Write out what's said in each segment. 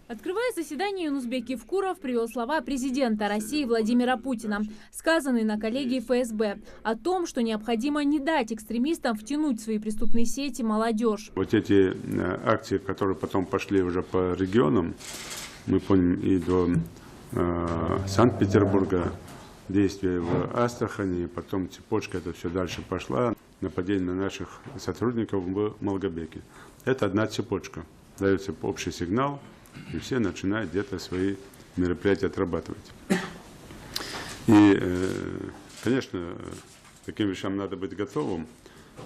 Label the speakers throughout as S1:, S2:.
S1: Открывая заседание, Юнусбек Евкуров привел слова президента России Владимира Путина, сказанные на коллегии ФСБ, о том, что необходимо не дать экстремистам втянуть в свои преступные сети молодежь.
S2: Вот эти акции, которые потом пошли уже по регионам, мы помним и до Санкт-Петербурга, действия в Астрахани, потом цепочка это все дальше пошла, нападение на наших сотрудников в Малгобеке. Это одна цепочка, дается общий сигнал. И все начинают где-то свои мероприятия отрабатывать. И, конечно, к таким вещам надо быть готовым.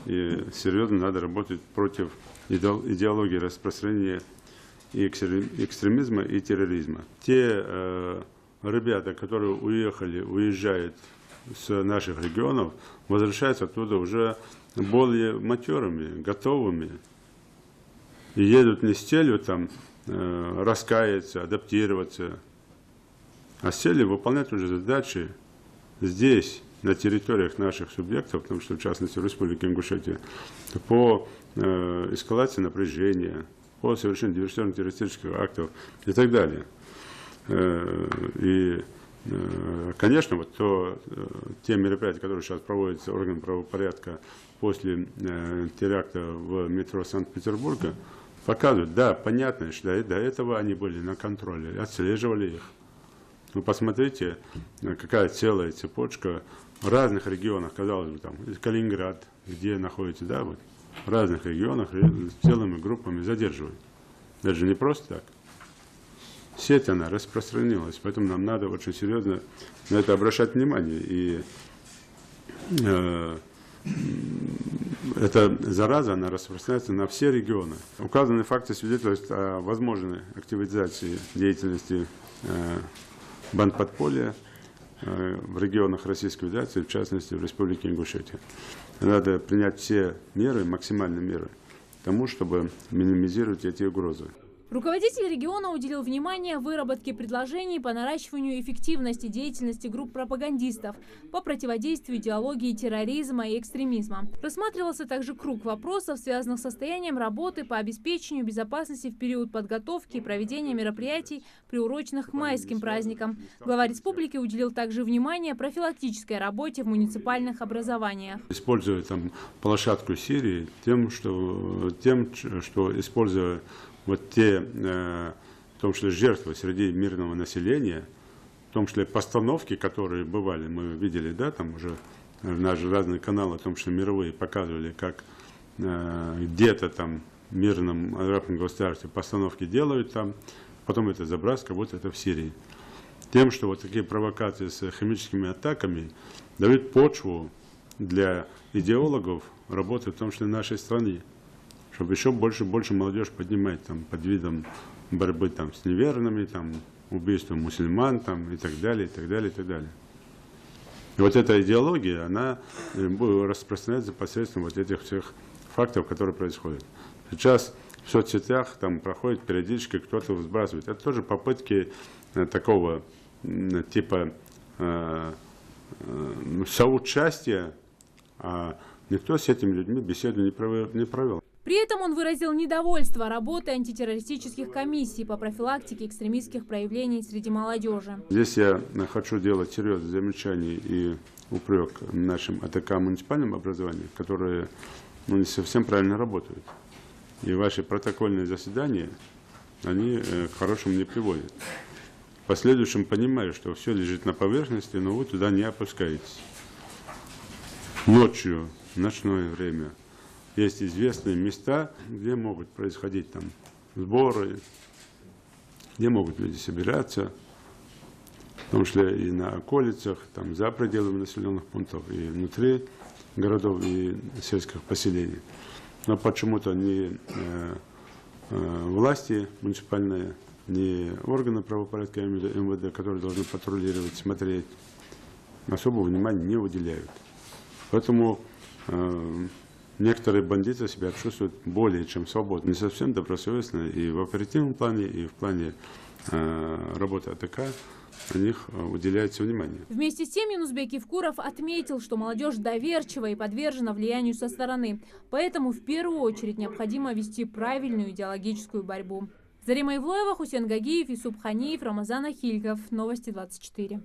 S2: И серьезно надо работать против идеологии распространения и экстремизма, и терроризма. Те ребята, которые уезжают с наших регионов, возвращаются оттуда уже более матерыми, готовыми. И едут не с целью там раскаяться, адаптироваться, а с целью выполнять уже задачи здесь, на территориях наших субъектов, потому что в частности в Республике Ингушетия, по эскалации напряжения, по совершению диверсионно-террористических актов и так далее. И, конечно, вот те мероприятия, которые сейчас проводятся органами правопорядка после теракта в метро Санкт-Петербурга, показывают, да, понятно, что до этого они были на контроле, отслеживали их. Вы посмотрите, какая целая цепочка в разных регионах, казалось бы, там, Калининград, где находится, да, вот, в разных регионах целыми группами задерживают. Это же не просто так. Сеть, она распространилась, поэтому нам надо очень серьезно на это обращать внимание. И эта зараза, она распространяется на все регионы. Указанные факты свидетельствуют о возможной активизации деятельности бандподполья в регионах Российской Федерации, в частности в Республике Ингушетия. Надо принять все меры, максимальные меры к тому, чтобы минимизировать эти угрозы.
S1: Руководитель региона уделил внимание выработке предложений по наращиванию эффективности деятельности групп пропагандистов по противодействию идеологии терроризма и экстремизма. Рассматривался также круг вопросов, связанных с состоянием работы по обеспечению безопасности в период подготовки и проведения мероприятий, приуроченных к майским праздникам. Глава республики уделил также внимание профилактической работе в муниципальных образованиях.
S2: Используя там площадку Сирии тем, что используя вот те, в том числе жертвы среди мирного населения, в том числе постановки, которые бывали, мы видели, да, там уже наши разные каналы, в том числе мировые, показывали, как где-то там в мирном арабском государстве постановки делают там, потом это забрасывают, как будто это в Сирии. Тем, что вот такие провокации с химическими атаками дают почву для идеологов работы, в том числе в нашей стране, чтобы еще больше молодежь поднимать там, под видом борьбы там, с неверными, там, убийством мусульман там, и так далее, и так далее, и так далее. И вот эта идеология, она распространяется посредством вот этих всех фактов, которые происходят. Сейчас в соцсетях там проходит периодически, кто-то сбрасывает. Это тоже попытки такого типа соучастия, а никто с этими людьми беседу не провел.
S1: При этом он выразил недовольство работой антитеррористических комиссий по профилактике экстремистских проявлений среди молодежи.
S2: Здесь я хочу делать серьезные замечания и упрек нашим АТК муниципальным образованием, которые не совсем правильно работают. И ваши протокольные заседания, они к хорошему не приводят. В последующем понимаю, что все лежит на поверхности, но вы туда не опускаетесь. Ночью, в ночное время, есть известные места, где могут происходить там сборы, где могут люди собираться, в том числе и на околицах, там, за пределами населенных пунктов, и внутри городов и сельских поселений. Но почему-то ни власти муниципальные, ни органы правопорядка МВД, которые должны патрулировать, смотреть, особого внимания не уделяют. Поэтому некоторые бандиты себя чувствуют более чем свободно, не совсем добросовестно и в оперативном плане, и в плане работы АТК на них уделяется внимание.
S1: Вместе с тем Юнусбек Евкуров отметил, что молодежь доверчива и подвержена влиянию со стороны. Поэтому в первую очередь необходимо вести правильную идеологическую борьбу. Зарима Ивлоева, Хусен Гагиев, Юсуп Ханиев, Рамазан Ахильгов. Новости 24.